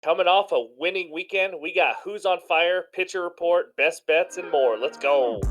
Coming off a winning weekend, we got Who's on Fire, Pitcher Report, Best Bets, and more. Let's go.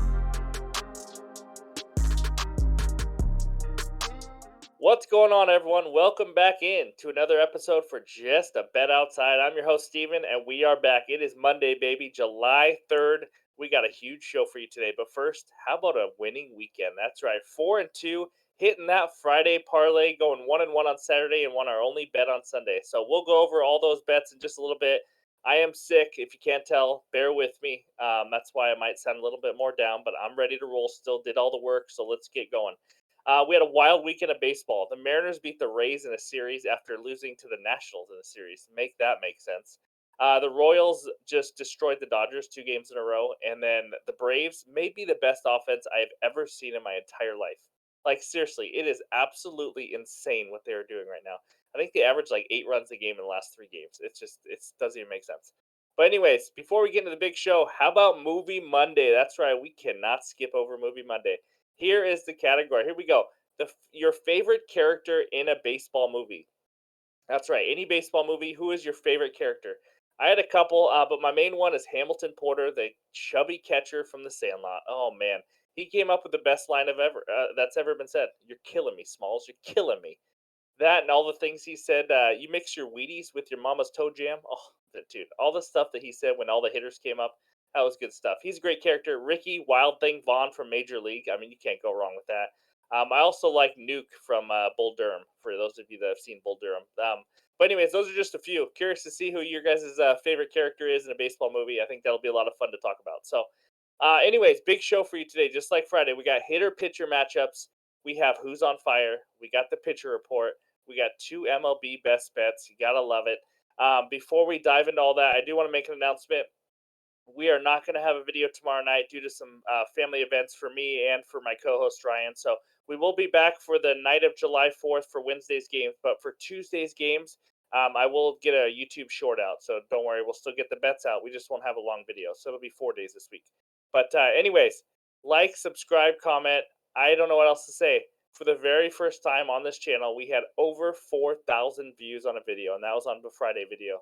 What's going on, everyone? Welcome back in to another episode for Just a Bet Outside. I'm your host, Steven, and we are back. It is Monday, baby, July 3rd. We got a huge show for you today. But first, how about a winning weekend? That's right, 4-2, hitting that Friday parlay, going 1-1 on Saturday, and won our only bet on Sunday. So we'll go over all those bets in just a little bit. I am sick. If you can't tell, bear with me. That's why I might sound a little bit more down, but I'm ready to roll still. Did all the work, so let's get going. We had a wild weekend of baseball. The Mariners beat the Rays in a series after losing to the Nationals in a series. Make that make sense. The Royals just destroyed the Dodgers 2 games in a row, and then the Braves may be the best offense I've ever seen in my entire life. Like seriously, it is absolutely insane what they are doing right now. I think they average like 8 runs a game in the last 3 games. It doesn't even make sense. But anyways, before we get into the big show, how about Movie Monday? That's right, we cannot skip over Movie Monday. Here is the category. Here we go. Your favorite character in a baseball movie. That's right. Any baseball movie. Who is your favorite character? I had a couple, but my main one is Hamilton Porter, the chubby catcher from The Sandlot. Oh man, he came up with the best line of ever that's ever been said. You're killing me, Smalls. You're killing me. That and all the things he said. You mix your Wheaties with your mama's toe jam. Oh, dude, all the stuff that he said when all the hitters came up. That was good stuff. He's a great character. Ricky Wild Thing Vaughn from Major League. I mean, you can't go wrong with that. I also like Nuke from Bull Durham. For those of you that have seen Bull Durham. But anyways, those are just a few. Curious to see who your guys' favorite character is in a baseball movie. I think that'll be a lot of fun to talk about. So, anyways, big show for you today. Just like Friday, we got hitter pitcher matchups. We have Who's on Fire. We got the pitcher report. We got two MLB best bets. You gotta love it. Before we dive into all that, I do want to make an announcement. We are not going to have a video tomorrow night due to some family events for me and for my co-host Ryan. So we will be back for the night of July 4th for Wednesday's games, but for Tuesday's games, I will get a YouTube short out. So don't worry, we'll still get the bets out. We just won't have a long video, so it'll be 4 days this week. But anyways, like, subscribe, comment. I don't know what else to say. For the very first time on this channel, we had over 4,000 views on a video, and that was on the Friday video.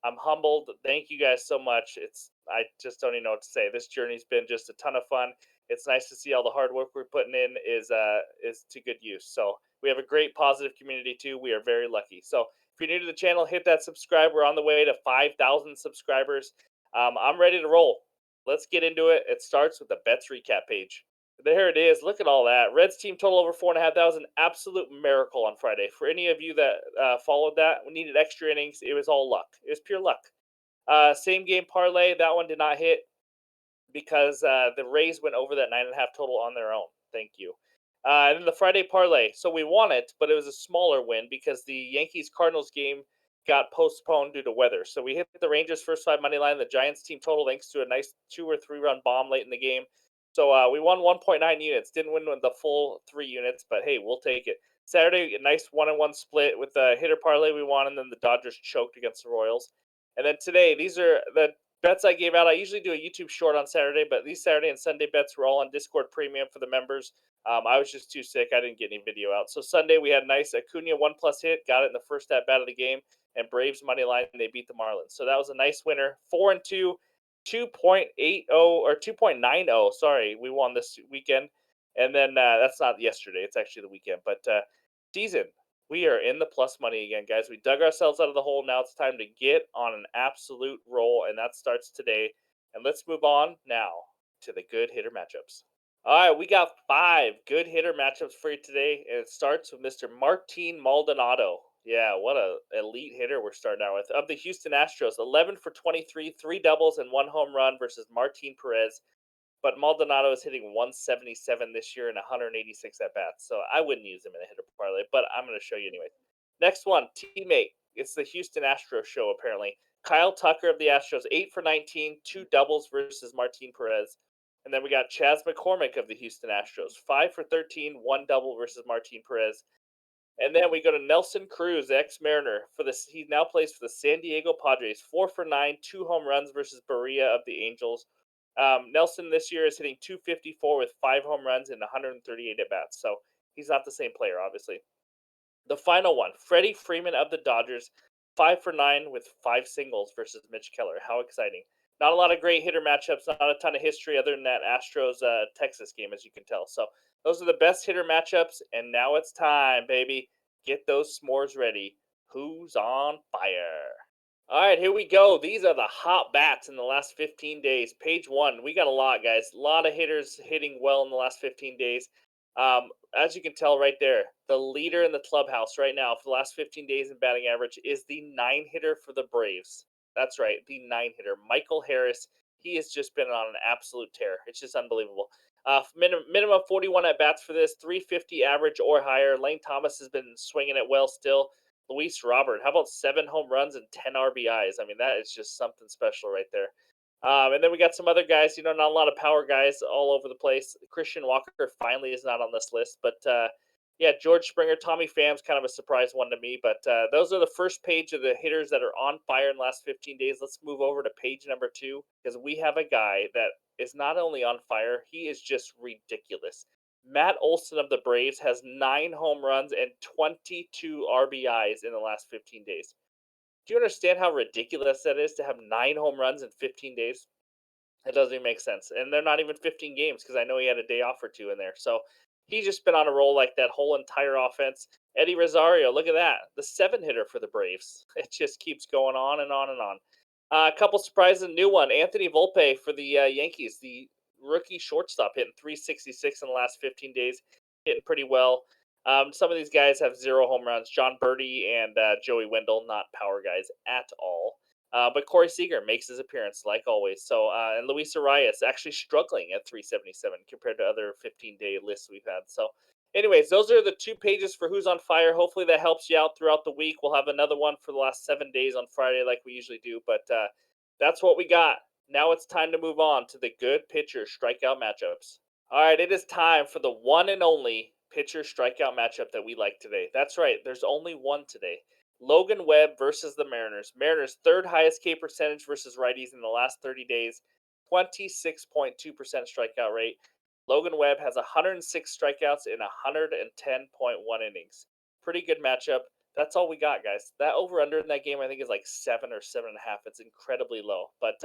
I'm humbled. Thank you guys so much. I just don't even know what to say. This journey's been just a ton of fun. It's nice to see all the hard work we're putting in is to good use. So we have a great positive community too. We are very lucky. So if you're new to the channel, hit that subscribe. We're on the way to 5,000 subscribers. I'm ready to roll. Let's get into it. It starts with the bets recap page. There it is. Look at all that. Reds team total over 4,500. Absolute miracle on Friday. For any of you that followed that, we needed extra innings. It was all luck. It was pure luck. Same game parlay. That one did not hit because the Rays went over that 9.5 total on their own. Thank you. And then the Friday parlay. So we won it, but it was a smaller win because the Yankees Cardinals game got postponed due to weather. So we hit the Rangers first five money line, the Giants team total thanks to a nice 2 or 3 run bomb late in the game. So we won 1.9 units. Didn't win the full 3 units, but hey, we'll take it. Saturday, a nice 1-1 split with the hitter parlay we won, and then the Dodgers choked against the Royals. And then today, these are the bets I gave out. I usually do a YouTube short on Saturday, but these Saturday and Sunday bets were all on Discord Premium for the members. I was just too sick. I didn't get any video out. So Sunday, we had a nice Acuna 1+ hit, got it in the first at bat of the game, and Braves money line, and they beat the Marlins. So that was a nice winner. 4-2. 2.80 or 2.90. Sorry, we won this weekend, and then that's not yesterday. It's actually the weekend. But season, we are in the plus money again, guys. We dug ourselves out of the hole. Now it's time to get on an absolute roll, and that starts today. And let's move on now to the good hitter matchups. All right, we got 5 good hitter matchups for you today, and it starts with Mr. Martin Maldonado. Yeah, what a elite hitter we're starting out with. Of the Houston Astros, 11 for 23, 3 doubles and 1 home run versus Martin Perez. But Maldonado is hitting 177 this year and 186 at bats. So I wouldn't use him in a hitter parlay, but I'm going to show you anyway. Next one, teammate. It's the Houston Astros show, apparently. Kyle Tucker of the Astros, 8 for 19, 2 doubles versus Martin Perez. And then we got Chas McCormick of the Houston Astros, 5 for 13, 1 double versus Martin Perez. And then we go to Nelson Cruz, ex-Mariner. He now plays for the San Diego Padres, 4 for 9, 2 home runs versus Berea of the Angels. Nelson this year is hitting 254 with 5 home runs and 138 at bats. So he's not the same player, obviously. The final one, Freddie Freeman of the Dodgers, 5 for 9 with 5 singles versus Mitch Keller. How exciting. Not a lot of great hitter matchups, not a ton of history other than that Astros Texas game, as you can tell. So those are the best hitter matchups, and now it's time, baby. Get those s'mores ready. Who's on fire? All right, here we go. These are the hot bats in the last 15 days. Page one, we got a lot, guys. A lot of hitters hitting well in the last 15 days. As you can tell right there, the leader in the clubhouse right now for the last 15 days in batting average is the 9 hitter for the Braves. That's right, the 9 hitter, Michael Harris. He has just been on an absolute tear. It's just unbelievable. Minimum 41 at bats for this, 350 average or higher. Lane Thomas has been swinging it well still. Luis Robert, how about 7 home runs and 10 RBIs? I mean, that is just something special right there. And then we got some other guys, not a lot of power guys all over the place. Christian Walker finally is not on this list, but yeah, George Springer, Tommy Pham's kind of a surprise one to me. But those are the first page of the hitters that are on fire in the last 15 days. Let's move over to page number 2 because we have a guy that is not only on fire, he is just ridiculous. Matt Olson of the Braves has 9 home runs and 22 RBIs in the last 15 days. Do you understand how ridiculous that is to have 9 home runs in 15 days? It doesn't even make sense. And they're not even 15 games because I know he had a day off or two in there. So he's just been on a roll like that whole entire offense. Eddie Rosario, look at that. The 7 hitter for the Braves. It just keeps going on and on and on. A couple surprises, a new one. Anthony Volpe for the Yankees, the rookie shortstop, hitting 366 in the last 15 days, hitting pretty well. Some of these guys have 0 home runs. John Birdie and Joey Wendell, not power guys at all. But Corey Seager makes his appearance like always. So and Luis Arias actually struggling at 377 compared to other 15-day lists we've had. So, anyways, those are the 2 pages for who's on fire. Hopefully that helps you out throughout the week. We'll have another one for the last 7 days on Friday, like we usually do. But that's what we got. Now it's time to move on to the good pitcher strikeout matchups. All right, it is time for the one and only pitcher strikeout matchup that we like today. That's right, there's only one today. Logan Webb versus the Mariners. Mariners' third highest K percentage versus righties in the last 30 days, 26.2% strikeout rate. Logan Webb has 106 strikeouts in 110.1 innings. Pretty good matchup. That's all we got, guys. That over under in that game, I think, is like 7 or 7.5. It's incredibly low. But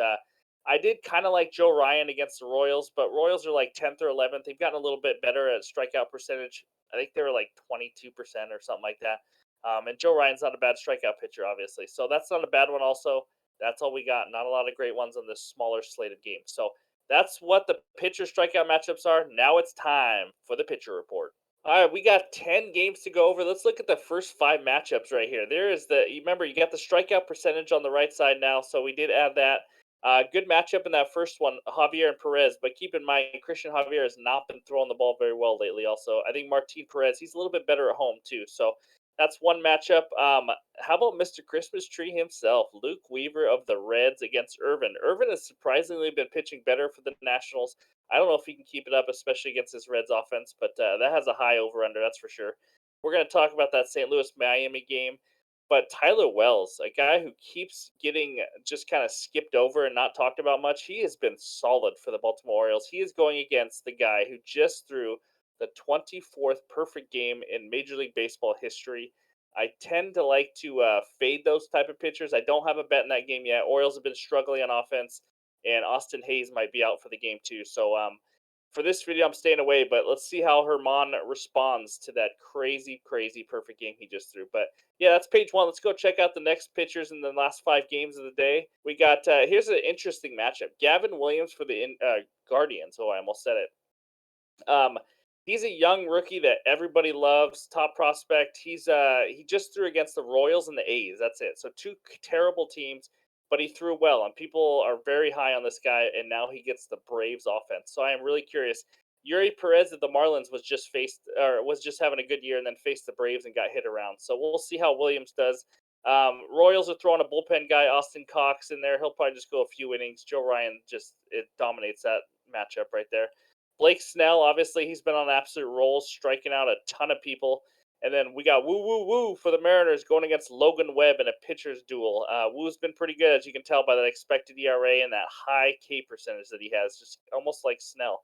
I did kind of like Joe Ryan against the Royals, but Royals are like 10th or 11th. They've gotten a little bit better at strikeout percentage. I think they were like 22% or something like that. And Joe Ryan's not a bad strikeout pitcher, obviously. So that's not a bad one, also. That's all we got. Not a lot of great ones on this smaller slate of games. So that's what the pitcher strikeout matchups are. Now it's time for the pitcher report. All right, we got 10 games to go over. Let's look at the first 5 matchups right here. There is you remember, you got the strikeout percentage on the right side now, so we did add that. Good matchup in that first one, Javier and Perez. But keep in mind, Christian Javier has not been throwing the ball very well lately. Also, I think Martin Perez, he's a little bit better at home too. So that's one matchup. How about Mr. Christmas Tree himself, Luke Weaver of the Reds against Irvin? Irvin has surprisingly been pitching better for the Nationals. I don't know if he can keep it up, especially against this Reds offense, but that has a high over under, that's for sure. We're going to talk about that St. Louis Miami game. But Tyler Wells, a guy who keeps getting just kind of skipped over and not talked about much, he has been solid for the Baltimore Orioles. He is going against the guy who just threw the 24th perfect game in Major League Baseball history. I tend to like to fade those type of pitchers. I don't have a bet in that game yet. Orioles have been struggling on offense, and Austin Hayes might be out for the game too. So for this video, I'm staying away, but let's see how Herman responds to that crazy, crazy perfect game he just threw. But yeah, that's page one. Let's go check out the next pitchers in the last 5 games of the day. We got, here's an interesting matchup. Gavin Williams for the Guardians. Oh, I almost said it. He's a young rookie that everybody loves, top prospect. He just threw against the Royals and the A's. That's it. So 2 terrible teams, but he threw well, and people are very high on this guy. And now he gets the Braves offense. So I am really curious. Yuri Perez of the Marlins was just having a good year, and then faced the Braves and got hit around. So we'll see how Williams does. Royals are throwing a bullpen guy, Austin Cox, in there. He'll probably just go a few innings. Joe Ryan it dominates that matchup right there. Blake Snell, obviously, he's been on absolute rolls, striking out a ton of people. And then we got Woo Woo Woo for the Mariners going against Logan Webb in a pitcher's duel. Woo's been pretty good, as you can tell by that expected ERA and that high K percentage that he has, just almost like Snell.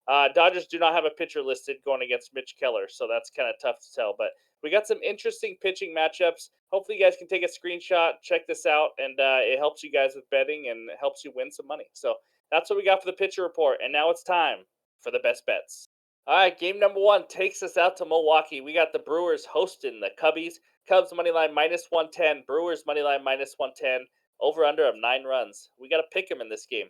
Dodgers do not have a pitcher listed going against Mitch Keller, so that's kind of tough to tell. But we got some interesting pitching matchups. Hopefully, you guys can take a screenshot, check this out, and it helps you guys with betting and it helps you win some money. So that's what we got for the pitcher report. And now it's time for the best bets. All right, game number one takes us out to Milwaukee. We got the Brewers hosting the Cubbies. Cubs money line minus 110. Brewers money line minus 110. Over under of 9 runs. We got to pick them in this game.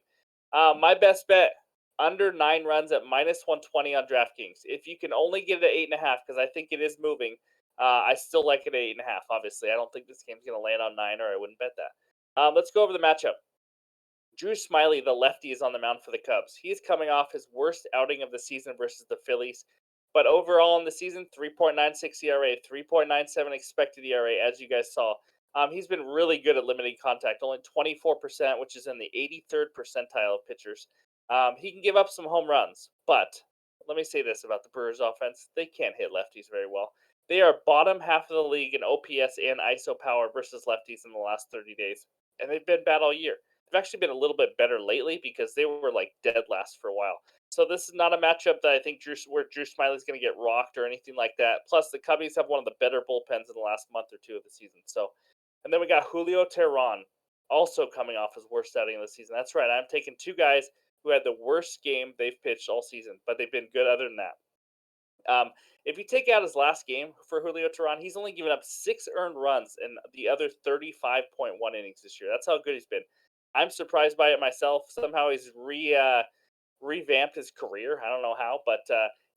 My best bet under 9 runs at minus 120 on DraftKings. If you can only get it at 8.5, because I think it is moving, I still like it at 8.5. Obviously, I don't think this game's going to land on 9, or I wouldn't bet that. Let's go over the matchup. Drew Smiley, the lefty, is on the mound for the Cubs. He's coming off his worst outing of the season versus the Phillies. But overall in the season, 3.96 ERA, 3.97 expected ERA, as you guys saw. He's been really good at limiting contact, only 24%, which is in the 83rd percentile of pitchers. He can give up some home runs, but let me say this about the Brewers offense. They can't hit lefties very well. They are bottom half of the league in OPS and ISO power versus lefties in the last 30 days, and they've been bad all year. They've actually been a little bit better lately because they were like dead last for a while. So this is not a matchup that I think where Drew Smiley's going to get rocked or anything like that. Plus, the Cubbies have one of the better bullpens in the last month or two of the season. So, and then we got Julio Teheran also coming off his worst outing of the season. That's right. I'm taking two guys who had the worst game they've pitched all season, but they've been good other than that. If you take out his last game for Julio Teheran, he's only given up 6 earned runs in the other 35.1 innings this year. That's how good he's been. I'm surprised by it myself. Somehow he's revamped his career. I don't know how, but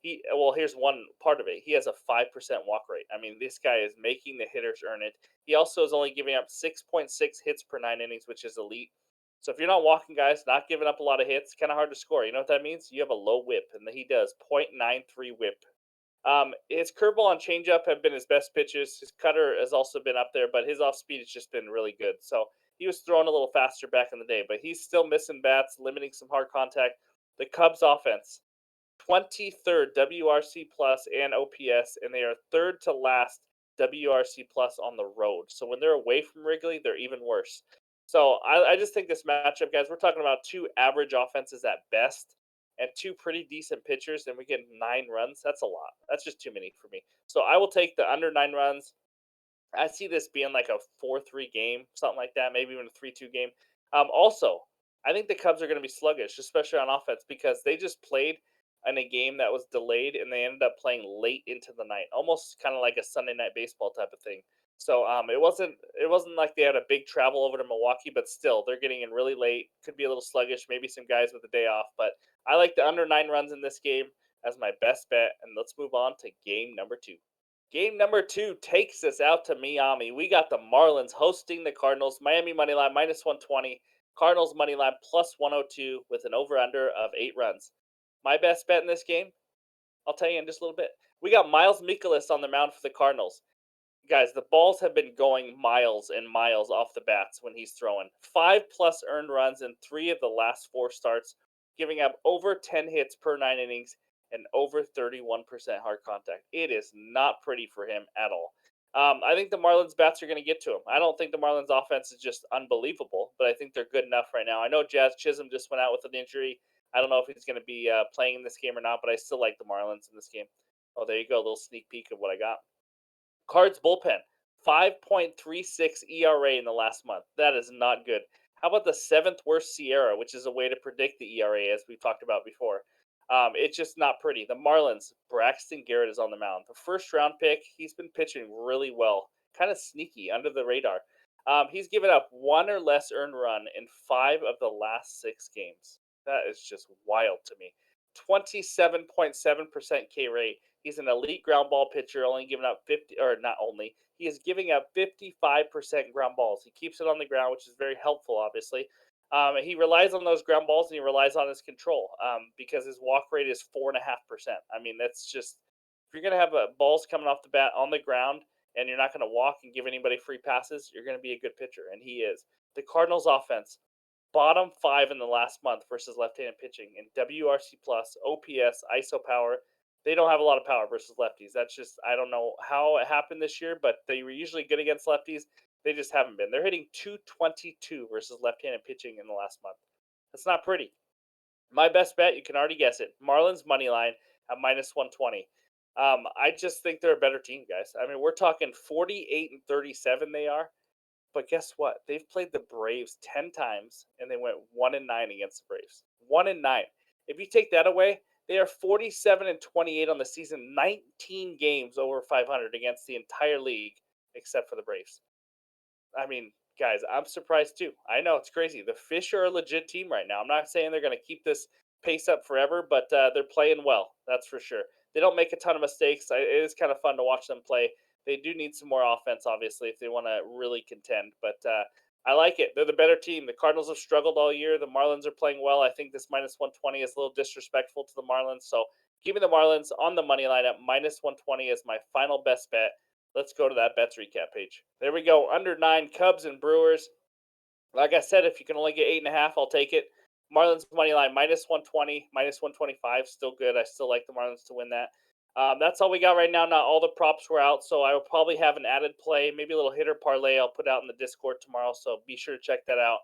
here's one part of it. He has a 5% walk rate. I mean, this guy is making the hitters earn it. He also is only giving up 6.6 hits per 9 innings, which is elite. So if you're not walking guys, not giving up a lot of hits, kind of hard to score. You know what that means? You have a low whip, and he does 0.93 whip. His curveball and changeup have been his best pitches. His cutter has also been up there, but his off speed has just been really good. So he was throwing a little faster back in the day, but he's still missing bats, limiting some hard contact. The Cubs offense, 23rd WRC plus and OPS, and they are third to last WRC plus on the road. So when they're away from Wrigley, they're even worse. So I just think this matchup, guys, we're talking about two average offenses at best and two pretty decent pitchers, and we get 9 runs. That's a lot. That's just too many for me. So I will take the under 9 runs. I see this being like a 4-3 game, something like that, maybe even a 3-2 game. Also, I think the Cubs are going to be sluggish, especially on offense, because they just played in a game that was delayed and they ended up playing late into the night, almost kind of like a Sunday night baseball type of thing. So it wasn't like they had a big travel over to Milwaukee, but still they're getting in really late. Could be a little sluggish, maybe some guys with a day off, but I like the under 9 runs in this game as my best bet. And let's move on to game number two. Game number two takes us out to Miami. We got the Marlins hosting the Cardinals. Miami money line minus 120. Cardinals money line plus 102 with an over under of 8 runs. My best bet in this game, I'll tell you in just a little bit. We got Miles Mikolas on the mound for the Cardinals. Guys, the balls have been going miles and miles off the bats when he's throwing. 5+ earned runs in 3 of the last 4 starts, giving up over 10 hits per 9 innings and over 31% hard contact. It is not pretty for him at all. I think the Marlins bats are going to get to him. I don't think the Marlins offense is just unbelievable, but I think they're good enough right now. I know Jazz Chisholm just went out with an injury. I don't know if he's going to be playing in this game or not, but I still like the Marlins in this game. Oh, there you go. A little sneak peek of what I got. Cards bullpen, 5.36 ERA in the last month. That is not good. How about the 7th worst Sierra, which is a way to predict the ERA, as we've talked about before? It's just not pretty. The Marlins, Braxton Garrett is on the mound. The first round pick, he's been pitching really well, kind of sneaky, under the radar. He's given up 1 or less earned run in 5 of the last 6 games. That is just wild to me. 27.7% K rate. He's an elite ground ball pitcher, only giving up 50, or not only, he is giving up 55% ground balls. He keeps it on the ground, which is very helpful, obviously. He relies on those ground balls and he relies on his control because his walk rate is 4.5%. I mean, that's just, if you're going to have balls coming off the bat on the ground and you're not going to walk and give anybody free passes, you're going to be a good pitcher, and he is. The Cardinals offense, bottom 5 in the last month versus left-handed pitching in WRC plus, OPS, ISO power. They don't have a lot of power versus lefties. That's just, I don't know how it happened this year, but they were usually good against lefties. They just haven't been. They're hitting 222 versus left-handed pitching in the last month. That's not pretty. My best bet, you can already guess it. Marlins money line at minus 120. I just think they're a better team, guys. I mean, we're talking 48-37 they are. But guess what? They've played the Braves 10 times and they went 1-9 against the Braves. 1-9. If you take that away, they are 47-28 on the season, 19 games over 500 against the entire league except for the Braves. I mean, guys, I'm surprised too. I know it's crazy. The Fish are a legit team right now. I'm not saying they're going to keep this pace up forever, but they're playing well. That's for sure. They don't make a ton of mistakes. It is kind of fun to watch them play. They do need some more offense, obviously, if they want to really contend. But I like it. They're the better team. The Cardinals have struggled all year. The Marlins are playing well. I think this minus 120 is a little disrespectful to the Marlins. So give me the Marlins on the money line at minus 120 as my final best bet. Let's go to that bets recap page. There we go. Under 9, Cubs and Brewers. Like I said, if you can only get 8.5, I'll take it. Marlins money line minus 120, minus 125, still good. I still like the Marlins to win that. That's all we got right now. Not all the props were out, so I will probably have an added play, maybe a little hitter parlay I'll put out in the Discord tomorrow, so be sure to check that out.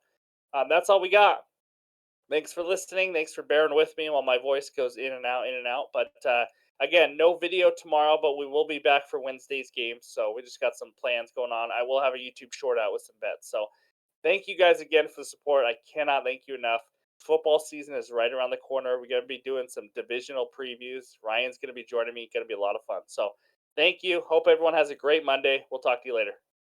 That's all we got. Thanks for listening. Thanks for bearing with me while my voice goes in and out, in and out. But again, no video tomorrow, but we will be back for Wednesday's game. So we just got some plans going on. I will have a YouTube short out with some bets. So thank you guys again for the support. I cannot thank you enough. Football season is right around the corner. We're going to be doing some divisional previews. Ryan's going to be joining me. Going to be a lot of fun. So thank you. Hope everyone has a great Monday. We'll talk to you later.